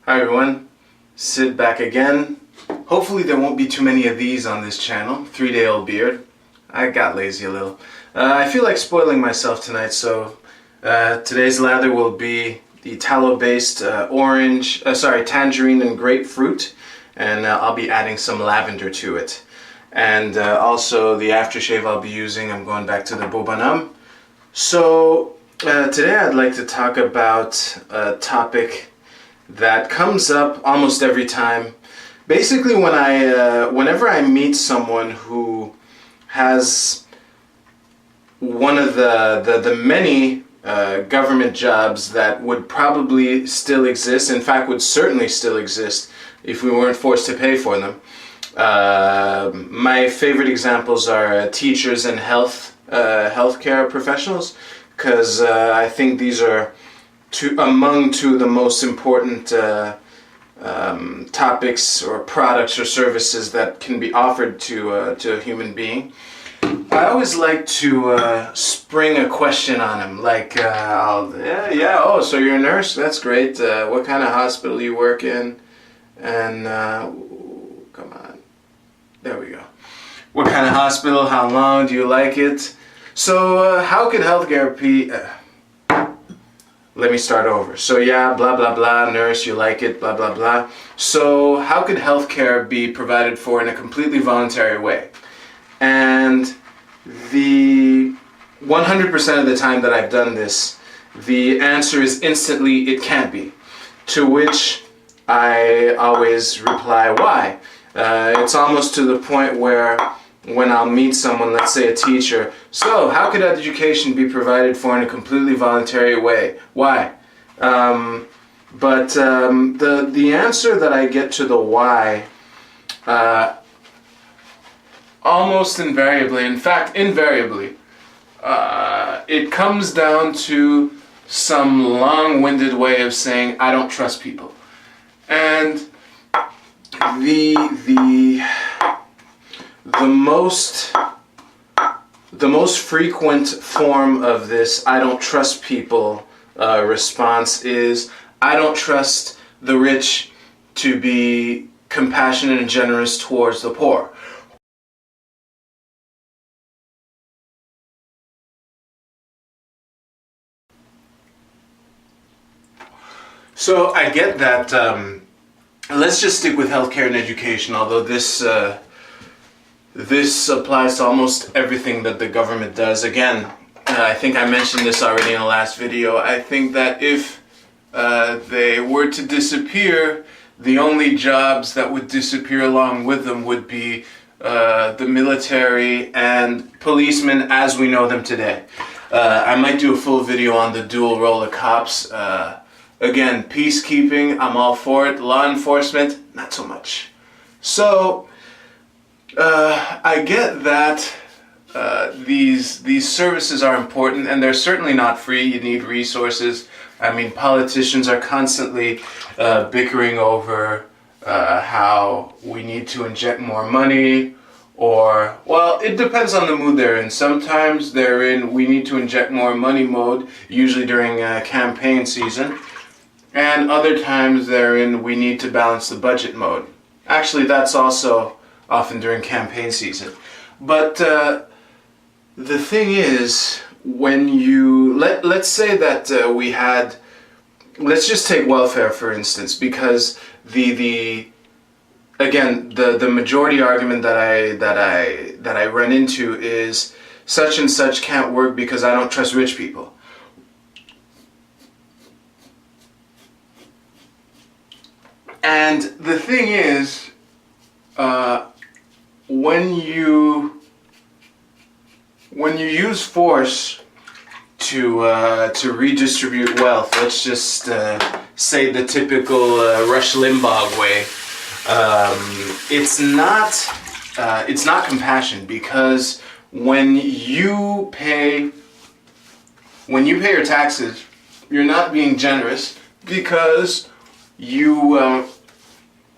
Hi everyone, Sid back again. Hopefully there won't be too many of these on this channel. 3-day-old beard. I got lazy a little. I feel like spoiling myself tonight, so today's lather will be the tallow-based tangerine and grapefruit, and I'll be adding some lavender to it. And also the aftershave I'll be using, I'm going back to the Bobanam. So today I'd like to talk about a topic that comes up almost every time. Basically, whenever I meet someone who has one of the many government jobs that would probably still exist, in fact would certainly still exist if we weren't forced to pay for them. My favorite examples are teachers and healthcare professionals, because I think these are among two of the most important topics or products or services that can be offered to a human being. I always like to spring a question on him, like, oh, so you're a nurse? That's great. What kind of hospital do you work in? And, come on, there we go. What kind of hospital? How long? Do you like it? So, how could healthcare be... Let me start over. So yeah, blah blah blah, nurse, you like it, blah blah blah. So how could healthcare be provided for in a completely voluntary way? And the 100% of the time that I've done this, the answer is instantly, it can't be. To which I always reply, why? It's almost to the point where when I'll meet someone, let's say a teacher, so how could education be provided for in a completely voluntary way? Why? But the answer that I get to the why, almost invariably, in fact invariably, it comes down to some long-winded way of saying I don't trust people. And the most frequent form of this I don't trust people response is I don't trust the rich to be compassionate and generous towards the poor. So I get that. Let's just stick with healthcare and education, although this applies to almost everything that the government does. Again, I think I mentioned this already in the last video. I think that if they were to disappear, the only jobs that would disappear along with them would be the military and policemen as we know them today. I might do a full video on the dual role of cops. Again, peacekeeping, I'm all for it. Law enforcement, not so much. So, I get that these services are important, and they're certainly not free. You need resources. I mean, politicians are constantly bickering over how we need to inject more money, or, well, it depends on the mood they're in. Sometimes they're in we need to inject more money mode, usually during campaign season. And other times they're in we need to balance the budget mode. Actually, that's also often during campaign season. But the thing is, when you let's say that we had, let's just take welfare for instance, because the majority argument that I run into is such and such can't work because I don't trust rich people. And the thing is, when you use force to redistribute wealth, let's just say the typical Rush Limbaugh way, it's not compassion, because when you pay your taxes, you're not being generous because you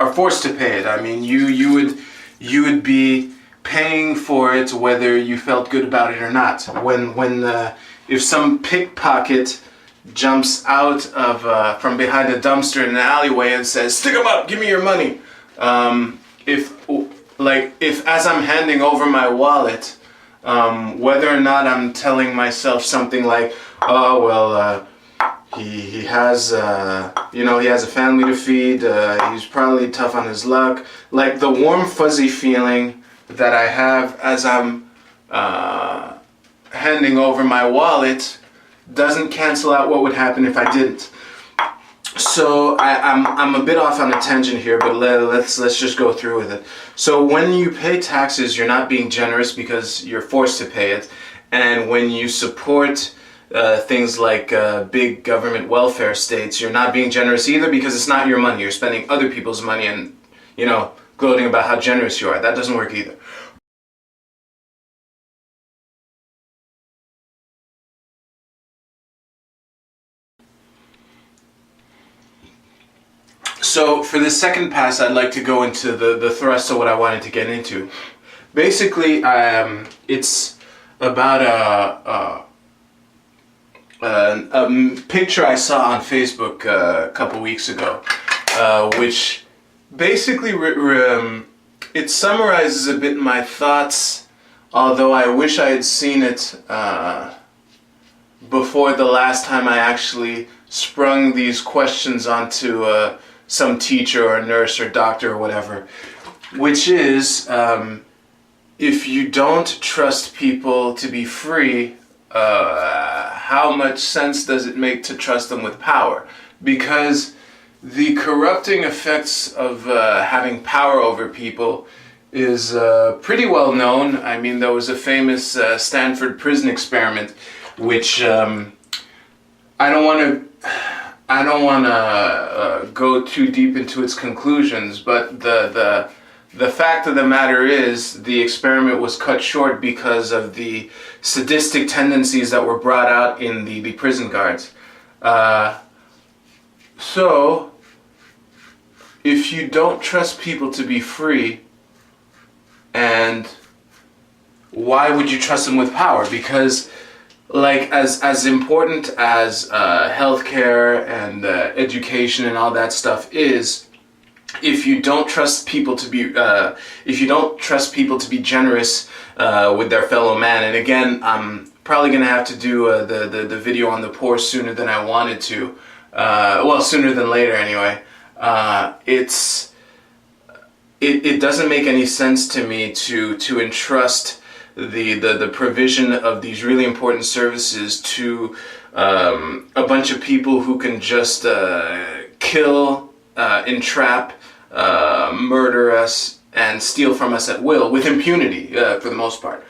are forced to pay it. I mean, you would be paying for it whether you felt good about it or not. If some pickpocket jumps out of from behind a dumpster in an alleyway and says, "Stick 'em up, give me your money." If as I'm handing over my wallet, whether or not I'm telling myself something like, "Oh well, he has he has a family to feed. He's probably tough on his luck." Like the warm fuzzy feeling that I have as I'm handing over my wallet doesn't cancel out what would happen if I didn't. So I'm a bit off on a tangent here, but let's just go through with it. So when you pay taxes, you're not being generous because you're forced to pay it, and when you support things like big government welfare states, you're not being generous either because it's not your money. You're spending other people's money and gloating about how generous you are. That doesn't work either. So for the second pass, I'd like to go into the thrust of what I wanted to get into. Basically, it's about a picture I saw on Facebook a couple weeks ago, which basically it summarizes a bit my thoughts, although I wish I had seen it before the last time I actually sprung these questions onto some teacher or nurse or doctor or whatever, which is if you don't trust people to be free, how much sense does it make to trust them with power? Because the corrupting effects of having power over people is pretty well known. I mean, there was a famous Stanford prison experiment, which I don't want to go too deep into its conclusions, but the fact of the matter is the experiment was cut short because of the sadistic tendencies that were brought out in the prison guards. So, if you don't trust people to be free, and why would you trust them with power? Because like as important as healthcare and education and all that stuff is, if you don't trust people to be generous with their fellow man, and again, I'm probably gonna have to do the video on the poor sooner than I wanted to, well, sooner than later anyway. It doesn't make any sense to me to entrust the provision of these really important services to a bunch of people who can just kill, entrap, murder us, and steal from us at will with impunity for the most part.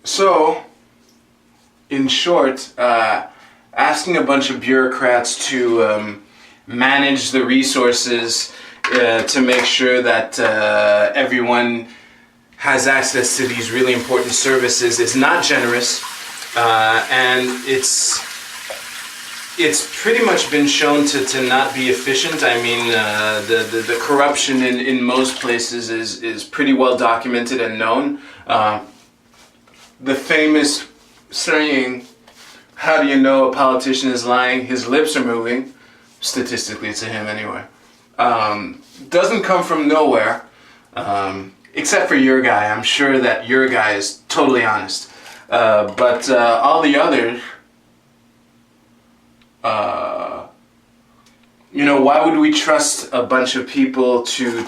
So, in short, asking a bunch of bureaucrats to manage the resources to make sure that everyone has access to these really important services is not generous, and it's pretty much been shown to not be efficient. I mean, the corruption in most places is pretty well documented and known. The famous saying, "How do you know a politician is lying? His lips are moving." Statistically, to him anyway. Doesn't come from nowhere, except for your guy. I'm sure that your guy is totally honest. But all the others, why would we trust a bunch of people to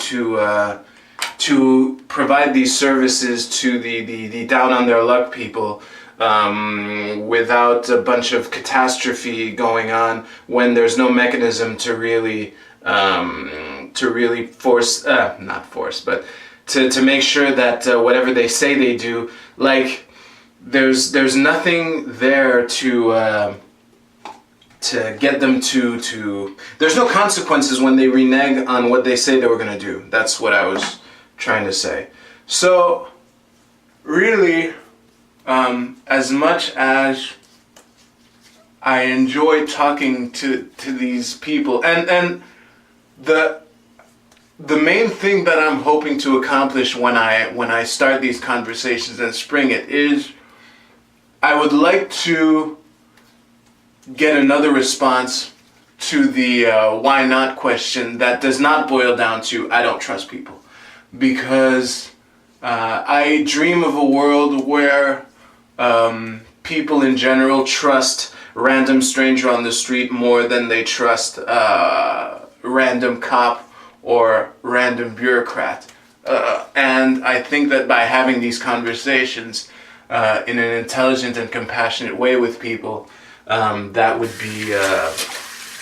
provide these services to the down on their luck people without a bunch of catastrophe going on when there's no mechanism to really force, not force, but to make sure that whatever they say they do, like there's nothing there to get them to there's no consequences when they renege on what they say they were going to do. That's what I was trying to say. So really, as much as I enjoy talking to these people, and the main thing that I'm hoping to accomplish when I start these conversations and spring it is I would like to get another response to the why not question that does not boil down to I don't trust people. Because I dream of a world where people in general trust random stranger on the street more than they trust random cop or random bureaucrat. And I think that by having these conversations in an intelligent and compassionate way with people, that would be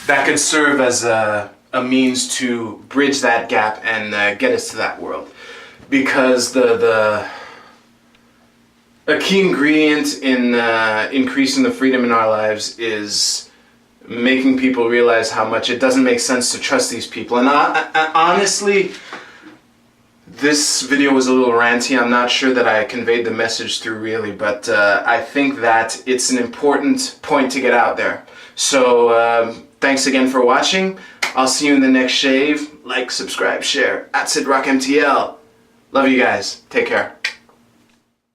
that could serve as a means to bridge that gap and get us to that world. Because a key ingredient in increasing the freedom in our lives is making people realize how much it doesn't make sense to trust these people. And honestly, this video was a little ranty. I'm not sure that I conveyed the message through really, but I think that it's an important point to get out there. So thanks again for watching. I'll see you in the next shave. Like, subscribe, share. @SidRockMTL. Love you guys. Take care.